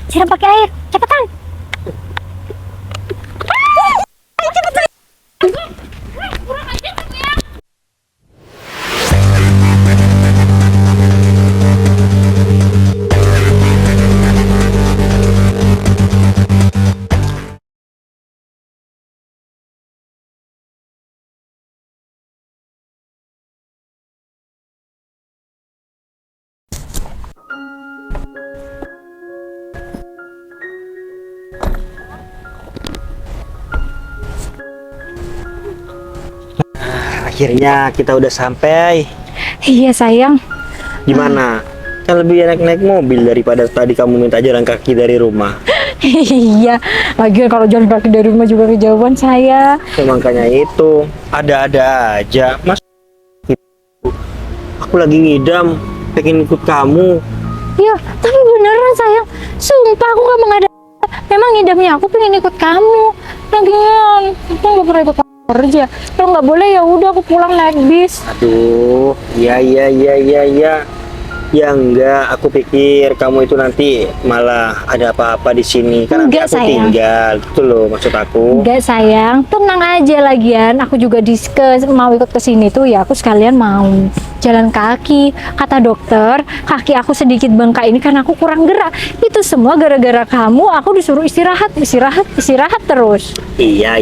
siram pakai air, cepetan. Akhirnya kita udah sampai. Iya sayang. Gimana? Kan lebih enak naik mobil daripada tadi kamu minta jalan kaki dari rumah. Iya, lagian kalau jalan kaki dari rumah juga kejauhan saya. Ya, makanya itu ada-ada aja. Mas, aku lagi ngidam, pengen ikut kamu. Ya, tapi beneran sayang. Sumpah aku gak mengada. Memang ngidamnya aku pengen ikut kamu. Lagian, aku gak pernah ikut kamu kerja. Kalau nggak boleh ya udah aku pulang naik bis. Aduh, ya. Ya enggak, aku pikir kamu itu nanti malah ada apa-apa di sini. Kan nanti Enggak, aku sayang. tinggal, gitu loh maksud aku. Enggak sayang, tenang aja lagian. Aku juga mau ikut ke sini tuh ya aku sekalian mau jalan kaki. Kata dokter, kaki aku sedikit bengkak ini karena aku kurang gerak. Itu semua gara-gara kamu. Aku disuruh istirahat terus. Iya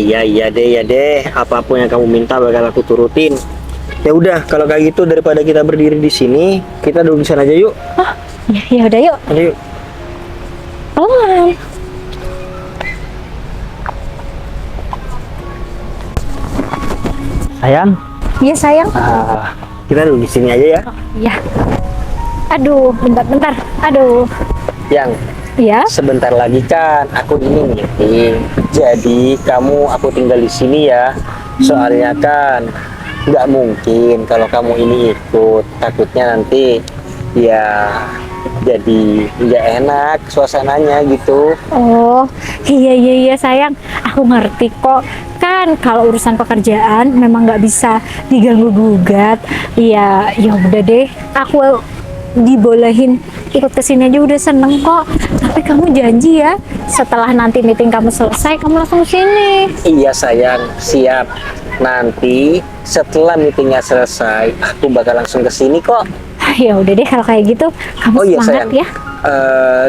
deh. Apapun yang kamu minta bakal aku turutin. Ya udah, kalau kayak gitu daripada kita berdiri di sini, kita duduk di sana aja yuk. Oh, ya udah yuk. Ayo yuk. Pelan. Sayang, Iya sayang. kita duduk di sini aja ya. Iya. Aduh, bentar. Aduh. Yang Ya. sebentar lagi kan aku ini meeting. Jadi kamu aku tinggal di sini ya. Soalnya kan nggak mungkin kalau kamu ini ikut, takutnya nanti ya jadi nggak enak suasananya gitu. Oh, iya sayang. Aku ngerti kok. Kan kalau urusan pekerjaan memang nggak bisa diganggu gugat. Iya, ya udah deh. Aku dibolehin ikut ke sini aja udah seneng kok. Tapi kamu janji ya, setelah nanti meeting kamu selesai, kamu langsung sini. Iya sayang, siap. Nanti setelah meetingnya selesai, aku bakal langsung ke sini kok. Ya udah deh kalau kayak gitu, kamu Oh iya semangat sayang. ya.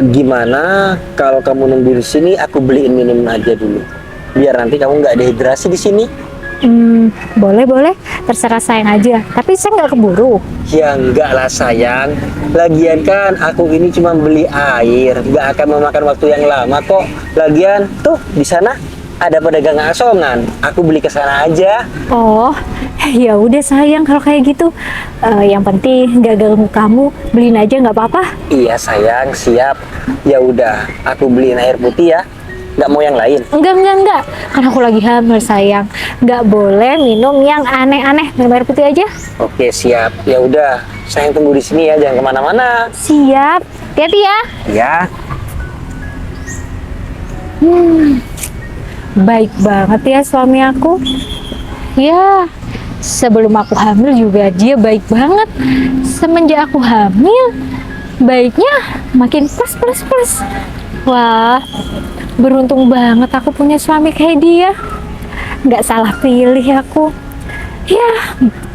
Gimana kalau kamu nunggu di sini, aku beliin minum aja dulu. Biar nanti kamu nggak dehidrasi di sini. Boleh. Terserah sayang aja. Tapi saya nggak keburu. Ya enggak lah sayang. Lagian kan aku ini cuma beli air, nggak akan memakan waktu yang lama kok. Lagian tuh di sana ada pedagang asongan. Aku beli ke sana aja. Oh, ya udah sayang kalau kayak gitu. Yang penting nggak ganggu kamu, beliin aja nggak apa-apa. Iya sayang, siap. Ya udah, aku beliin air putih ya. Nggak mau yang lain. Enggak. Kan aku lagi hamil sayang. Nggak boleh minum yang aneh-aneh. Minum air putih aja. Oke siap. Ya udah, sayang tunggu di sini ya, jangan kemana-mana. Siap. Hati-hati ya. Ya. Baik banget ya suami aku. Ya, sebelum aku hamil juga dia baik banget. Semenjak aku hamil, baiknya makin plus. Wah, beruntung banget aku punya suami kayak dia. Nggak salah pilih aku. Ya,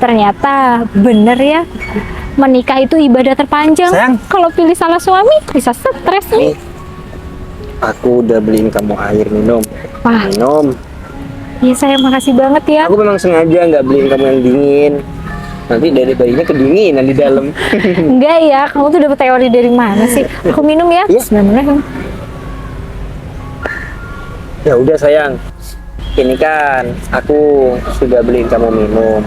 ternyata bener ya. Menikah itu ibadah terpanjang. Sayang. Kalau pilih salah suami, bisa stres nih. Nih, aku udah beliin kamu air minum. Wah. Minum. Iya sayang, makasih banget ya. Aku memang sengaja nggak beliin kamu yang dingin. Nanti dari bayinya kedinginan di dalam. Enggak ya, kamu tuh dapet teori dari mana sih? Aku minum ya. Iya. Bismillah. Ya udah sayang. Ini kan aku sudah beliin kamu minum.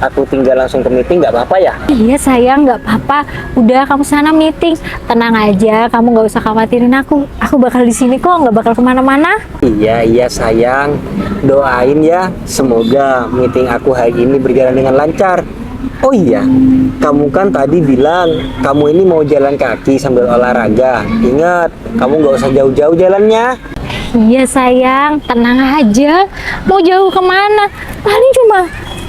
Aku tinggal langsung ke meeting nggak apa-apa ya? Iya sayang, nggak apa-apa. Udah kamu sana meeting, tenang aja. Kamu nggak usah khawatirin aku. Aku bakal di sini kok, nggak bakal kemana-mana. Iya sayang. Doain ya, semoga meeting aku hari ini berjalan dengan lancar. Oh iya, kamu kan tadi bilang kamu ini mau jalan kaki sambil olahraga. Ingat, kamu nggak usah jauh-jauh jalannya. Iya sayang, tenang aja. Mau jauh kemana? Paling cuma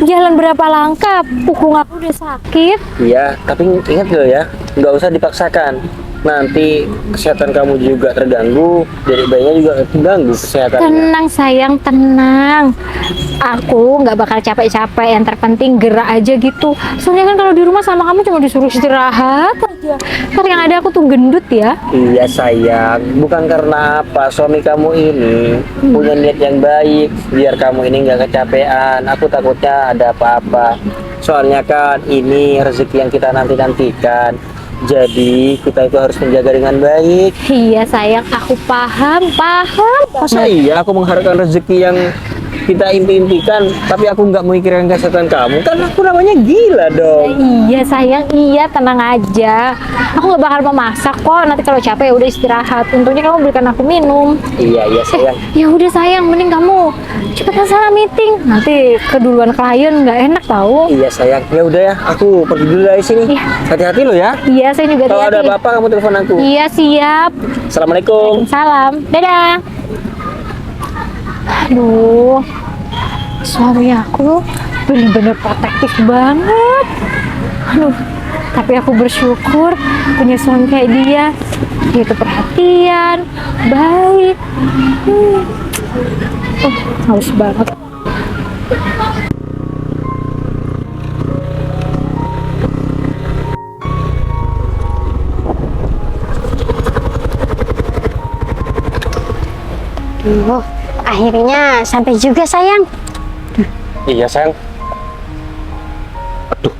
jalan berapa langkah. Punggung aku udah sakit. Iya, tapi ingat loh ya, nggak usah dipaksakan. nanti kesehatan kamu juga terganggu, jadi bayinya juga terganggu kesehatannya. Tenang sayang, tenang. Aku nggak bakal capek-capek. Yang terpenting gerak aja gitu. Soalnya kan kalau di rumah sama kamu cuma disuruh istirahat aja. Ntar yang ada aku tuh gendut ya. Iya sayang, bukan karena apa, suami kamu ini punya niat yang baik biar kamu ini nggak kecapean. Aku takutnya ada apa-apa. Soalnya kan ini rezeki yang kita nantikan. Jadi kita itu harus menjaga dengan baik. Iya sayang, aku paham. Masa iya aku mengharapkan rezeki yang kita impi-impikan, tapi aku nggak memikirkan kesehatan kamu? Kan aku namanya gila dong. Iya sayang, iya tenang aja. Aku nggak bakal memaksa kok. Nanti kalau capek ya udah istirahat. Untungnya kamu berikan aku minum. Iya sayang. Ya udah sayang, mending kamu cepetan sana meeting. Nanti keduluan klien nggak enak tahu. Iya sayang. Ya udah ya, aku pergi dulu dari sini. Iya. Hati-hati lo ya. Iya, saya juga Kalau ada hati-hati. apa-apa kamu telepon aku. Iya siap. Assalamualaikum. Salam, dadah. Aduh, suami aku bener-bener protektif banget. Aduh, tapi aku bersyukur punya suami kayak dia. Dia tuh perhatian, baik. Haus banget. Akhirnya sampai juga sayang. Iya sayang. Aduh,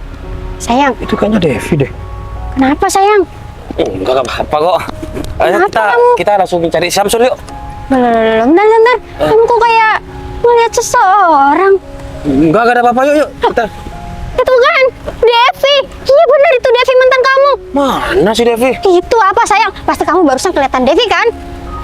Sayang, itu kayaknya Devi deh. kenapa sayang? Enggak apa-apa kok. Ayo Kenapa kita langsung cari Samsul yuk. Belum, bentar. Kamu kok kayak melihat seseorang? Enggak ada apa-apa, yuk. Kita. Itu kan Devi. Iya benar, itu Devi mantan kamu. Mana si Devi? Itu apa sayang? Pasti kamu barusan kelihatan Devi kan?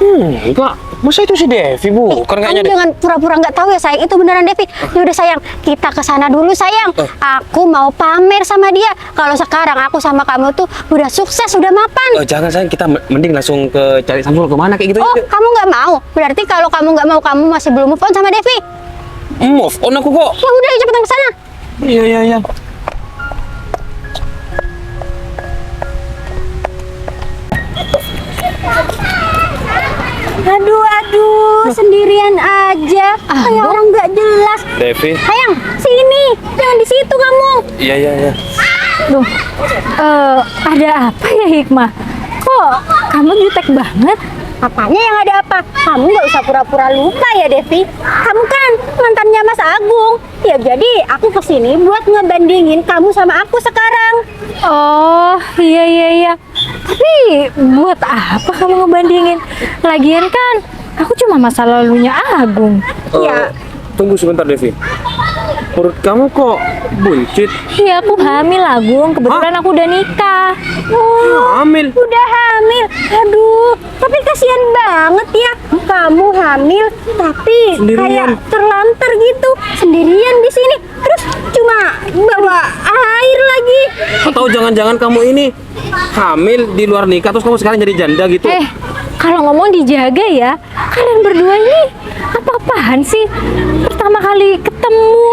Enggak. Masa itu si Devi, Bu? Kan Kamu kayaknya jangan pura-pura nggak tahu ya sayang. Itu beneran Devi. Ya udah sayang, kita ke sana dulu sayang. Aku mau pamer sama dia. Kalau sekarang aku sama kamu tuh udah sukses, udah mapan. Jangan sayang, kita mending langsung ke cari Samsul kemana kayak gitu. Oh, kamu nggak mau? Berarti kalau kamu nggak mau, kamu masih belum move on sama Devi. Move on aku kok. Ya udah, cepetan ke sana. Iya. Aduh, sendirian aja. Kayak orang nggak jelas. Devi. Sayang, sini. Jangan di situ kamu. Iya. Duh, ada apa ya Hikmah? Kok kamu jutek banget? Apanya yang ada apa? Kamu nggak usah pura-pura lupa ya, Devi. Kamu kan mantannya Mas Agung. Ya jadi aku kesini buat ngebandingin kamu sama aku sekarang. Oh, iya. Tapi buat apa kamu ngebandingin? Lagian kan aku cuma masa lalunya Agung. Ya. Tunggu sebentar, Devi. Perut kamu kok buncit? Iya, aku hamil Agung. Kebetulan aku udah nikah. Hamil. Udah hamil. Aduh, tapi kasihan banget ya. Kamu hamil tapi Sendirian. kayak terlantar gitu, sendirian di sini. Terus cuma bawa air lagi. Atau jangan-jangan kamu ini hamil di luar nikah terus kamu sekarang jadi janda gitu? Kalau ngomong dijaga ya. Kalian berdua ini apa-apaan sih? Pertama kali ketemu,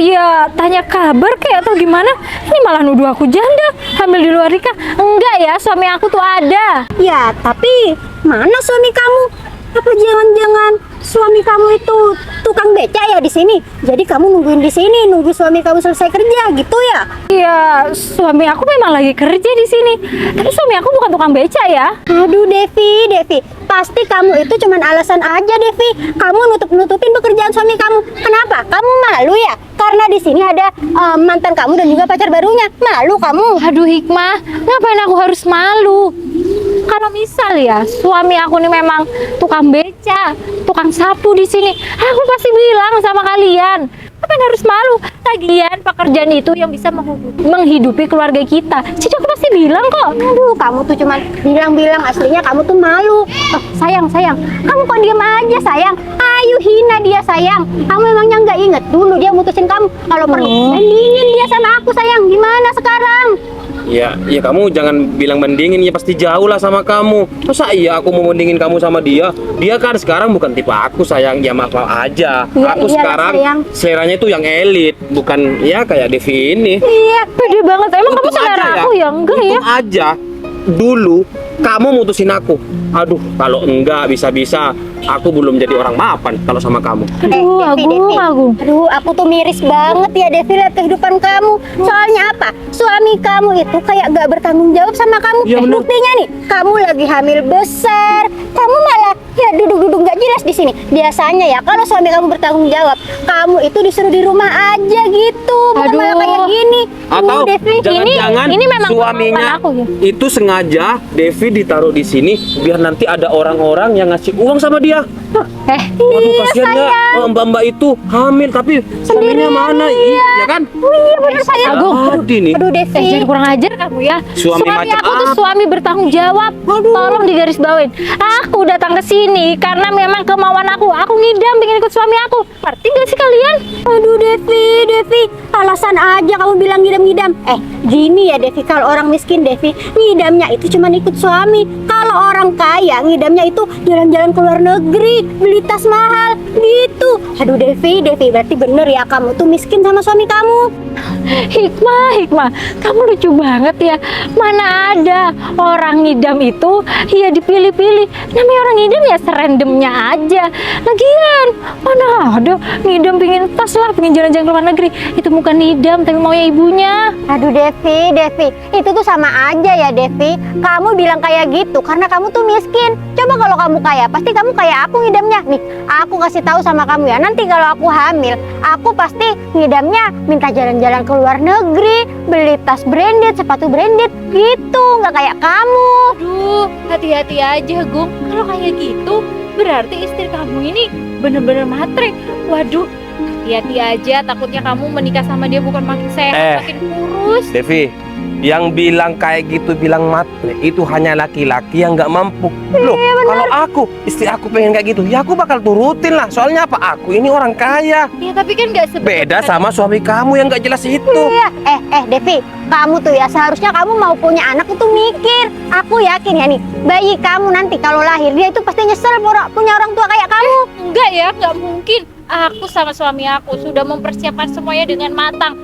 ya tanya kabar kayak atau gimana? Ini malah nuduh aku janda, hamil di luar nikah. Enggak ya, suami aku tuh ada. Ya, tapi mana suami kamu? Apa jangan-jangan suami kamu itu tukang beca ya di sini? Jadi kamu nungguin di sini, nunggu suami kamu selesai kerja gitu ya? Iya, suami aku memang lagi kerja di sini. Tapi suami aku bukan tukang beca ya. Aduh Devi, pasti kamu itu cuman alasan aja Devi. Kamu nutup-nutupin pekerjaan suami kamu. Kenapa? Kamu malu ya? Karena di sini ada mantan kamu dan juga pacar barunya. Malu kamu? Aduh Hikmah, ngapain aku harus malu? Kalau misal ya suami aku nih memang tukang beca, tukang sapu di sini, aku pasti bilang sama kalian. Ngapain harus malu? Lagian pekerjaan itu yang bisa menghidupi keluarga kita. Jadi aku pasti bilang kok. Aduh, kamu tuh cuman bilang-bilang, aslinya kamu tuh malu. Oh, sayang, kamu kok diam aja sayang? Ayo hina dia sayang. Kamu emangnya nggak inget dulu dia mutusin kamu? Kalau perlu bandingin dia sama aku sayang. Gimana sekarang? Ya kamu jangan bilang bandingin, ya pasti jauh lah sama kamu. Masa iya aku mau bandingin kamu sama dia? Dia kan sekarang bukan tipe aku sayang, ya maaf aja. Iya, Aku iyalah, sekarang sayang. seleranya itu yang elit, bukan ya kayak Devi ini. Iya, pede banget. Emang kamu Untung selera aja aku ya? Enggak ya? Untung aja dulu kamu mutusin aku. Aduh, kalau enggak bisa-bisa aku belum jadi orang mapan kalau sama kamu. Aduh, Agung. Aduh, aku tuh miris banget ya Devi lihat kehidupan kamu. Soalnya apa? Suami kamu itu kayak gak bertanggung jawab sama kamu. Ya, bener. Buktinya nih, kamu lagi hamil besar, kamu malah ya duduk-duduk gak jelas di sini. Biasanya ya kalau suami kamu bertanggung jawab, kamu itu disuruh di rumah aja gitu. Bukan malah kayak gini. Atau Devi, jangan-jangan ini memang suaminya kemauan aku, ya. itu sengaja Devi ditaruh di sini biar nanti ada orang-orang yang ngasih uang sama dia. Waduh, kasihan ya mbak-mbak itu hamil tapi suaminya mana? Iya kan? Oh iya bener saya. Agung. Tadi nih. Aduh Devi. Jangan kurang ajar kamu ya. Suami macam aku tuh apa? suami bertanggung jawab. Tolong digarisbawain. Aku datang ke sini karena memang kemauan aku. Aku ngidam pengen ikut suami aku. Ngerti gak sih kalian? Aduh Devi, alasan aja kamu bilang ngidam-ngidam. Gini ya Devi, kalau orang miskin Devi, ngidamnya itu cuma ikut suami. Kalau orang kaya, ngidamnya itu jalan-jalan ke luar negeri, beli tas mahal, gitu. Aduh Devi, berarti bener ya kamu tuh miskin sama suami kamu. Hikmah, kamu lucu banget ya. Mana ada orang ngidam itu ya dipilih-pilih. Namanya orang ngidam ya serandomnya aja. Lagian mana ada ngidam pengen tas lah, pengen jalan-jalan ke luar negeri. Itu bukan ngidam tapi maunya ibunya. Aduh Devi, itu tuh sama aja ya Devi. Kamu bilang kayak gitu karena kamu tuh miskin. Coba kalau kamu kaya, pasti kamu kayak aku ngidamnya. Nih, aku kasih tahu sama kamu ya. Nanti kalau aku hamil, aku pasti ngidamnya minta jalan-jalan ke luar negeri, beli tas branded, sepatu branded, gitu. Nggak kayak kamu. Aduh, hati-hati aja, Gung. Kalau kayak gitu, berarti istri kamu ini bener-bener matre. Waduh, hati-hati aja. Takutnya kamu menikah sama dia bukan makin sehat, makin kurus. Devi, yang bilang kayak gitu bilang matre itu hanya laki-laki yang nggak mampu. Loh, kalau aku istri aku pengen kayak gitu, ya aku bakal turutin lah. Soalnya apa? Aku ini orang kaya. Ya, tapi kan nggak Beda sama suami kamu yang nggak jelas itu. Iya, Devi, kamu tuh ya seharusnya kamu mau punya anak itu mikir. Aku yakin ya nih, bayi kamu nanti kalau lahir dia itu pasti nyesel punya orang tua kayak kamu. Enggak ya, nggak mungkin. Aku sama suami aku sudah mempersiapkan semuanya dengan matang.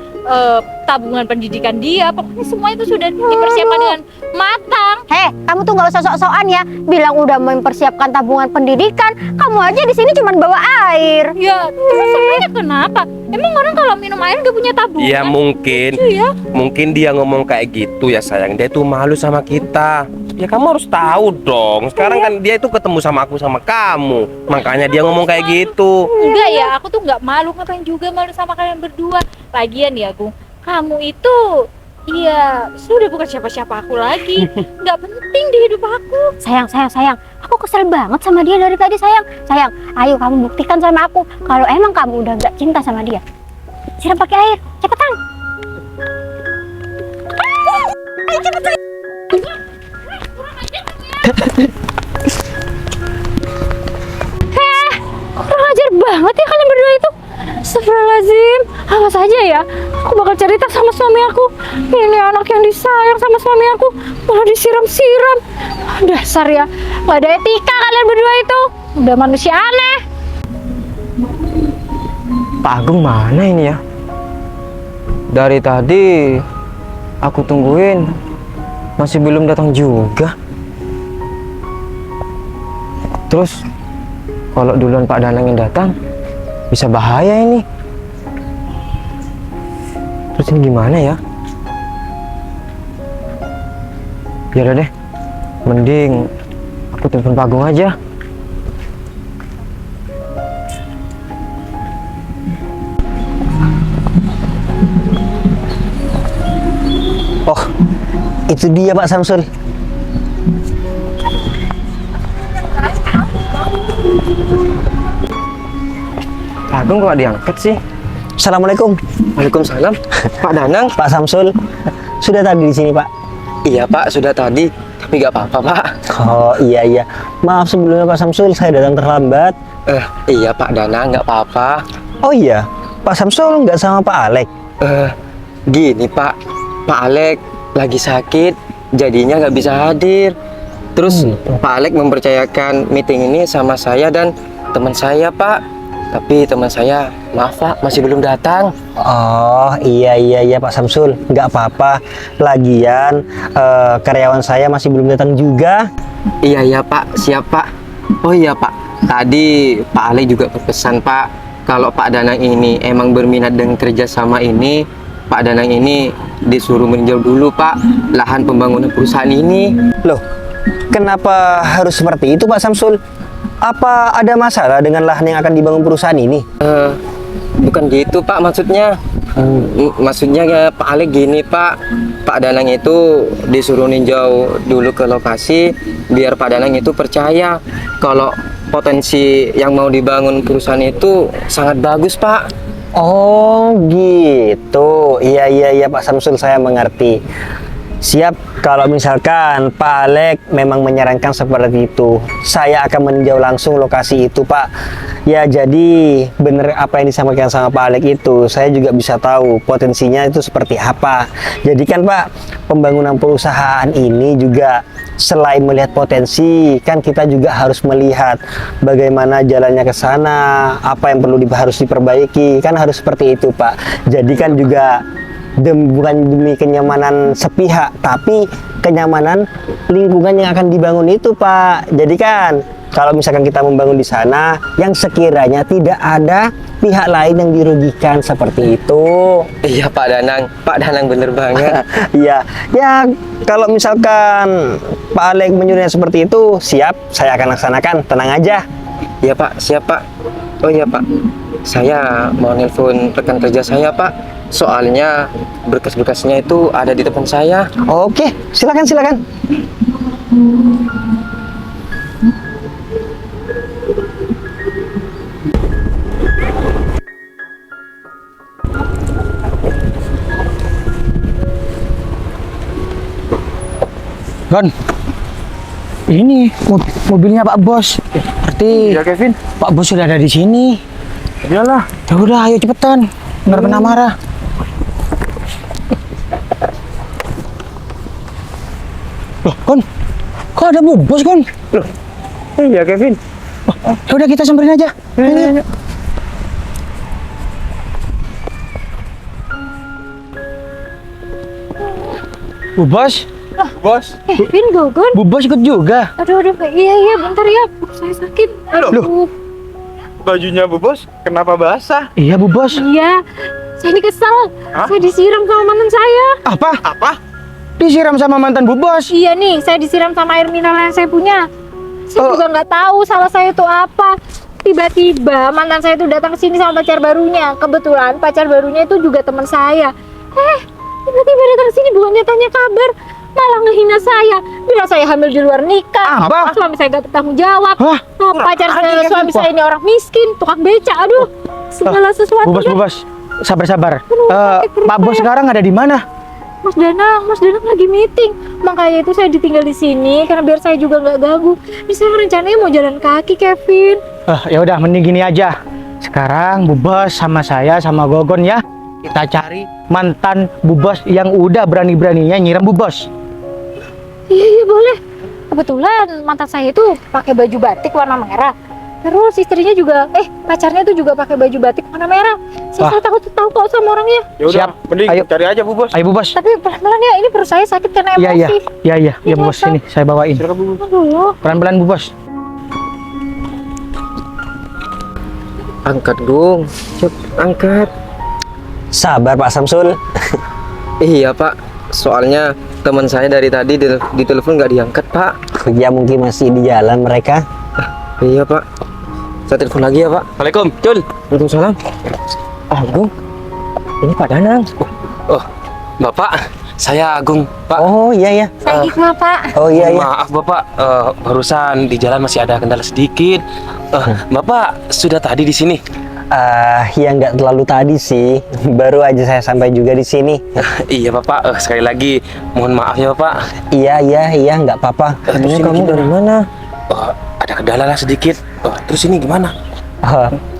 Tabungan pendidikan dia, pokoknya semua itu sudah dipersiapkan dengan matang. Kamu tuh nggak usah sok-sokan ya. Bilang udah mempersiapkan tabungan pendidikan, kamu aja di sini cuma bawa air. Ya, terus sebenarnya kenapa? Emang orang kalau minum air gak punya tabungan? Ya mungkin, Iya. mungkin dia ngomong kayak gitu ya sayang. Dia tuh malu sama kita. Ya kamu harus tahu dong. Sekarang kan dia itu ketemu sama aku sama kamu, makanya dia ngomong kayak gitu. Enggak ya, aku tuh nggak malu, ngapain juga malu sama kalian berdua. Lagian ya, Gung, kamu itu iya sudah bukan siapa-siapa aku lagi. Nggak penting di hidup aku. Sayang. Aku kesel banget sama dia dari tadi, sayang. Ayo kamu buktikan sama aku kalau emang kamu udah nggak cinta sama dia. Siram pakai air, cepetan. Ayo cepetan. Kurang ajar banget ya kalian berdua itu. Astagfirullahaladzim. Awas aja ya, aku bakal cerita sama suami aku. Ini anak yang disayang sama suami aku malah disiram-siram. Dasar ya, gak ada etika kalian berdua itu. Udah manusia aneh. Pak Agung mana ini ya? Dari tadi aku tungguin masih belum datang juga. Terus kalau duluan Pak Danang yang datang bisa bahaya ini. Terus ini gimana ya? Ya udah deh, mending aku telepon Pak Agung aja. Oh, itu dia Pak Samsul. Pak Agung kok diangkat sih? Assalamualaikum. Waalaikumsalam. Pak Danang. Pak Samsul. Sudah tadi di sini, Pak? Iya Pak, sudah tadi. Tapi nggak apa-apa Pak. Oh iya. Maaf sebelumnya Pak Samsul, saya datang terlambat. Iya Pak Danang, nggak apa-apa. Oh iya, Pak Samsul nggak sama Pak Alek? Gini Pak, Pak Alek lagi sakit, jadinya nggak bisa hadir. Terus Pak Alek mempercayakan meeting ini sama saya dan teman saya Pak. Tapi teman saya, maaf Pak, masih belum datang. Oh iya Pak Samsul, nggak apa-apa. Lagian karyawan saya masih belum datang juga. Iya Pak, siap Pak. Oh iya Pak, tadi Pak Ale juga berpesan Pak, kalau Pak Danang ini emang berminat dengan kerjasama ini, Pak Danang ini disuruh meninjau dulu Pak lahan pembangunan perusahaan ini. Loh, kenapa harus seperti itu Pak Samsul? Apa ada masalah dengan lahan yang akan dibangun perusahaan ini? Bukan gitu Pak maksudnya. Maksudnya ya, Pak Ale gini Pak, Pak Danang itu disuruh ninjau dulu ke lokasi biar Pak Danang itu percaya kalau potensi yang mau dibangun perusahaan itu sangat bagus Pak. Oh gitu, iya Pak Samsul, saya mengerti. Siap, kalau misalkan Pak Alek memang menyarankan seperti itu, saya akan meninjau langsung lokasi itu Pak. Ya jadi bener apa yang disampaikan sama Pak Alek itu, saya juga bisa tahu potensinya itu seperti apa. Jadi kan Pak, pembangunan perusahaan ini juga selain melihat potensi, kan kita juga harus melihat bagaimana jalannya ke sana, apa yang harus diperbaiki, kan harus seperti itu Pak. Jadi kan juga bukan demi kenyamanan sepihak, tapi kenyamanan lingkungan yang akan dibangun itu Pak. Jadi kan kalau misalkan kita membangun di sana, yang sekiranya tidak ada pihak lain yang dirugikan seperti itu. Iya Pak Danang bener banget. Iya, ya kalau misalkan Pak Alek menyuruhnya seperti itu, siap, saya akan laksanakan, tenang aja. Iya Pak, siap Pak. Oh iya Pak, saya mau nelpon rekan kerja saya Pak. Soalnya berkas-berkasnya itu ada di depan saya. Oke, silakan. Gon, ini mobilnya Pak Bos. Berarti Ya Kevin, Pak Bos sudah ada di sini. iyalah. Ya udah, ayo cepetan. Ntar kena marah. Loh, Gon, kok ada Bu Bos, Gon? Iya Kevin. Ya udah, kita samperin aja. Ayo. Bu Bos, Bos. Kevin, Gogon. Bu Bos ikut juga. Aduh, iya, bentar ya. Saya sakit. Loh. Bajunya Bu Bos, kenapa basah? Iya, Bu Bos. Iya, saya ini kesel. Hah? Saya disiram sama mantan saya. Apa? Disiram sama mantan Bu Bos. Iya nih, saya disiram sama air mineral yang saya punya. Saya Oh. juga nggak tahu salah saya itu apa. Tiba-tiba mantan saya itu datang ke sini sama pacar barunya. Kebetulan pacar barunya itu juga teman saya. Tiba-tiba datang ke sini bukannya tanya kabar, malah ngehina saya. Bilang saya hamil di luar nikah. Apa? Suami saya gak bertanggung jawab. Hah? Oh, pacar suami saya ini orang miskin, tukang beca. Aduh, segala sesuatu. Bu Bos. Sabar. sakit Pak Bos saya. sekarang ada di mana? Mas Danang lagi meeting. Makanya itu saya ditinggal di sini karena biar saya juga nggak ganggu. Ini saya rencananya mau jalan kaki, Kevin. Ya udah, mending gini aja. Sekarang Bu Bos sama saya sama Gogon ya, kita cari mantan Bu Bos yang udah berani-beraninya nyiram Bu Bos. Iya boleh. Kebetulan mantan saya itu pakai baju batik warna merah. Terus istrinya juga, pacarnya itu juga pakai baju batik warna merah. Saya takut tahu kok sama orangnya. Ya udah, Siap. mending Ayo. cari aja Bu Bos. Ayo Bu Bos. Tapi pelan-pelan ya, ini perut saya sakit karena Iya emosi. Bu Bos, ini saya bawain. Silakan Bu Bos. Aduh. Pelan-pelan Bu Bos. Angkat Gung, angkat. Sabar Pak Samsul. Iya Pak, soalnya teman saya dari tadi di telepon nggak diangkat Pak. Ya mungkin masih di jalan mereka. Iya Pak, saya telepon lagi ya Pak. Assalamualaikum, Cul. Waalaikumsalam. Agung, ini Pak Danang. Oh, Bapak, saya Agung, Pak. Oh iya. Saya Hikmah, Pak. Oh iya. Maaf Bapak, barusan di jalan masih ada kendala sedikit. Bapak sudah tadi di sini. Ya nggak terlalu tadi sih. Baru aja saya sampai juga di sini. Iya Bapak, sekali lagi mohon maaf ya Bapak. Iya, nggak apa-apa. Terus kamu dari mana? Ada kendala lah sedikit. Terus ini gimana?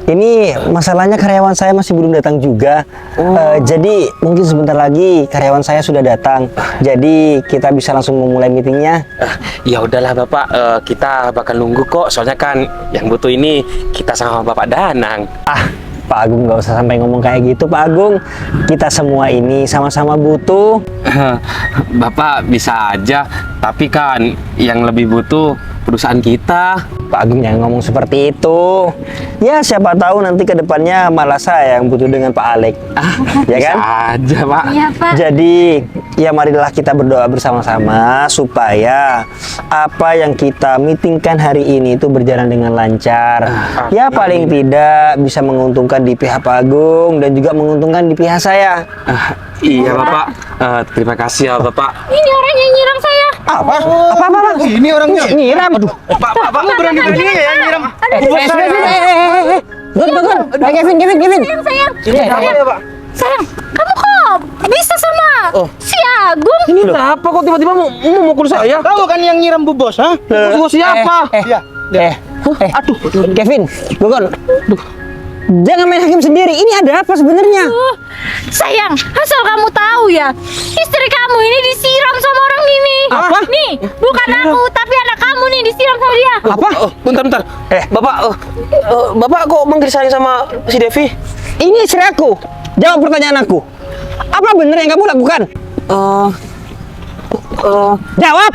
Ini masalahnya karyawan saya masih belum datang juga. Jadi mungkin sebentar lagi karyawan saya sudah datang. Jadi kita bisa langsung memulai meetingnya. Ya udahlah Bapak, kita bakal nunggu kok. Soalnya kan yang butuh ini kita sama Bapak Danang. Pak Agung nggak usah sampai ngomong kayak gitu Pak Agung. Kita semua ini sama-sama butuh. Bapak bisa aja, tapi kan yang lebih butuh perusahaan kita. Pak Agung jangan ngomong seperti itu. Ya siapa tahu nanti ke depannya malah saya yang butuh dengan Pak Alek. Ya kan? Bisa aja Pak. Iya, Pak. Jadi ya marilah kita berdoa bersama-sama supaya apa yang kita meetingkan hari ini itu berjalan dengan lancar. Ya paling tidak bisa menguntungkan di pihak Pak Agung dan juga menguntungkan di pihak saya. Iya Bapak, terima kasih ya Bapak. Ini orang yang nyerang saya. Apa? Ini orangnya nyiram. Aduh. Pak, berani-beraninya ya nyiram. Gon. Kevin. Sayang. Sayang, kamu kok bisa sama si Agung? Ini kenapa kok tiba-tiba mau mukul saya? Tahu kan yang nyiram Bu Bos, ha? Mukul siapa? Aduh, Kevin, Gon. Jangan main hakim sendiri. Ini ada apa sebenarnya? Sayang, asal kamu tahu ya, istri kamu ini disiram sama orang ini. Apa? Nih, bukan aku, tapi anak kamu nih disiram sama dia. Apa? Bentar. Bapak kok manggil saya sama si Devi? Ini istri aku. Jawab pertanyaan aku. Apa benar yang kamu lakukan? Jawab.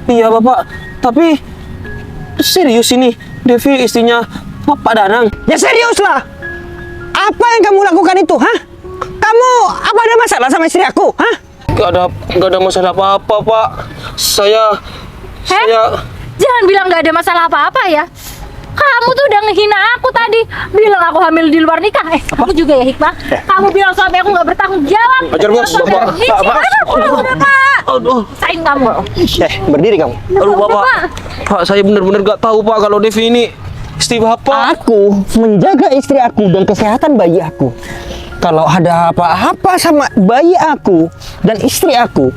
Iya Bapak. Tapi serius ini Devi istrinya Pak Danang. Ya serius lah. Apa yang kamu lakukan itu, hah? Kamu apa ada masalah sama istri aku, hah? Gak ada masalah apa-apa Pak. Saya Jangan bilang nggak ada masalah apa-apa ya. Kamu tuh udah ngehina aku tadi, bilang aku hamil di luar nikah. Kamu juga ya Hikmah. Kamu bilang suami aku nggak bertanggung jawab. Ajar, Bos. Bilang suami aku Pak. udah Pak. Aduh. Saing kamu. Berdiri kamu. Aduh Bapak. Pak, saya benar-benar gak tahu Pak kalau Devi ini istri Bapak. Aku menjaga istri aku dan kesehatan bayi aku. Kalau ada apa-apa sama bayi aku dan istri aku,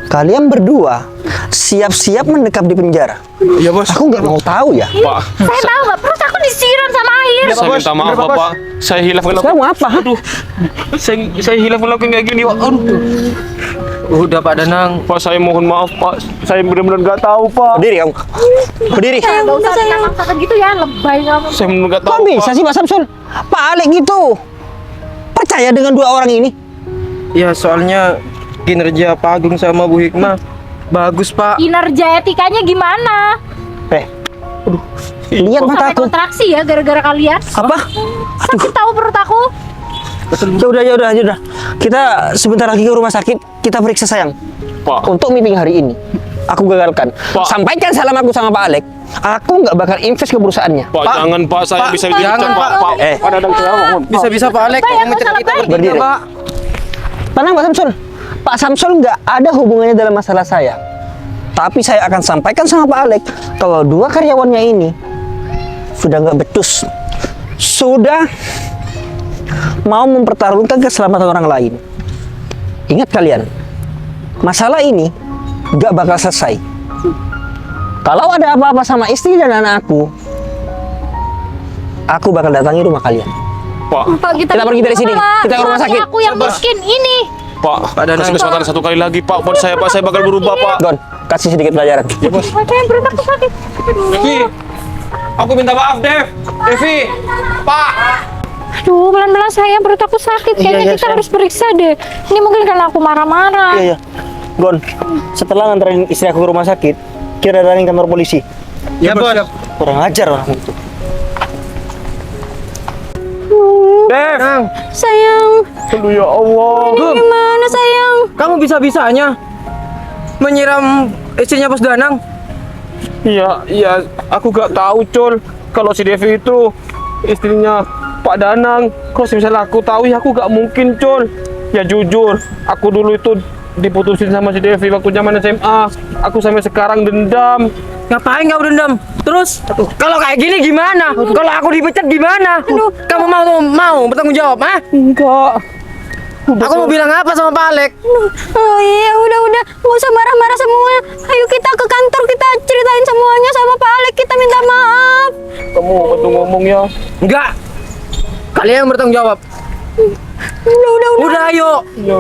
kalian berdua siap-siap mendekap di penjara. Iya Bos. Aku nggak mau tahu ya. Pak. Saya tahu nggak, perut aku disiram sama air. Saya minta maaf Bapak. Saya hilaf Kamu apa? Ha? Aduh. Saya hilaf ngelakuin kayak gini Pak. Aduh. Udah Pak Danang. Pak, saya mohon maaf Pak. Saya benar-benar gak tahu Pak. Berdiri kamu. Berdiri. Nggak usah maksa gitu ya, lebay kamu. Saya benar-benar gak tahu. Kok bisa sih Pak Samsul? Pak Alek gitu. Percaya dengan dua orang ini? Ya soalnya kinerja Pak Agung sama Bu Hikmah bagus Pak. Kinerja etikanya gimana? Lihat mata Sampai aku. kontraksi ya gara-gara kalian. Apa? Sakit tahu perut aku. Ya udah. Kita sebentar lagi ke rumah sakit. Kita periksa sayang. Pak. Untuk meeting hari ini, aku gagalkan. Pak. Sampaikan salam aku sama Pak Alek. Aku nggak bakal invest ke perusahaannya. Pak, jangan Pak, saya bisa jangan, dipecat Pak. Pak. Eh. Pak Dadang saya mohon. Bisa-bisa Pak Alek Pak, yang yang mencet masalah kita baik. bertiga Berdiri. Pak. Tenang Pak Samsul. Pak Samsul nggak ada hubungannya dalam masalah saya. Tapi saya akan sampaikan sama Pak Alek kalau dua karyawannya ini sudah nggak becus, sudah mau mempertaruhkan keselamatan orang lain. Ingat kalian, masalah ini nggak bakal selesai. Kalau ada apa-apa sama istri dan anak aku bakal datangi rumah kalian. Pak, Pak, Kita pergi dari sini. Pak. Kita ke rumah Suami sakit. Aku yang miskin ini. Pak, Danang. kasih kesempatan satu kali lagi Pak. Buat saya Pak, saya bakal berubah Pak. Gon, kasih sedikit pelajaran. Apa yang perut aku sakit? Devi, aku minta maaf Dev. Devi, Pak. Aduh, pelan-pelan sayang, perut aku sakit. Kayaknya kita harus periksa deh. Ini mungkin karena aku marah-marah. Iya. Gon, setelah nganterin istri aku ke rumah sakit, kita datangin kantor polisi. Ya Bos. Kurang ajar orang itu. Dev. Sayang, Aduh ya Allah. gimana sayang? Kamu bisa-bisanya menyiram istrinya Bos Danang. Iya, aku gak tahu Col. Kalau si Devi itu istrinya Pak Danang. Kalau misalnya aku tahu ya aku gak mungkin Col. Ya jujur, aku dulu itu diputusin sama si Devi waktu zaman SMA. Aku sampai sekarang dendam. Ngapain kamu dendam? Terus kalau kayak gini gimana? Kalau aku dipecat gimana? Kamu mau bertanggung jawab, ah? Enggak. Aku mau bilang apa sama Pak Alek? Oh iya, udah, nggak usah marah-marah semua. Ayo kita ke kantor, kita ceritain semuanya sama Pak Alek, kita minta maaf. Kamu dong ya. Enggak. Kalian yang bertanggung jawab. Udah ayo. Ya.